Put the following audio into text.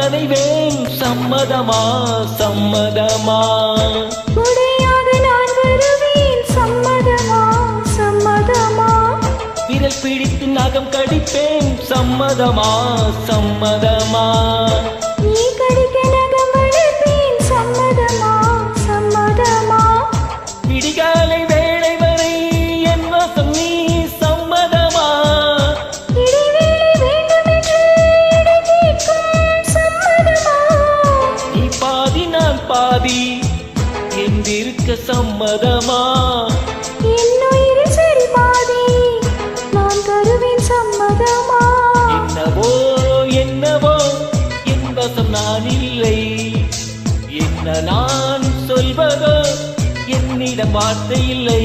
அணைவேன் சம்மதமா சம்மதமா உடையாக நான் வருவேன் சம்மதமா சம்மதமா விரல் பிடித்து நகம் கடிப்பேன் சம்மதமா சம்மதமா நீ கடிக்க நகம் வளர்ப்பேன் சம்மதமா சம்மதமா விடிகாலை வேளை வரை என் வசம் நீ சம்மதமா இடைவேளை வேண்டுமென்று இடை கேட்கும் சம்மதமா நீ பாதி நான் பாதி என்றிருக்க சம்மதமா என்னுயிர் சரி பாதி நான் தருவேன் சம்மதமா என்னவோ என்னவோ என் வசம் நான் இல்லை என்ன நான் சொல்வதோ என்னிடம் வார்த்தை இல்லை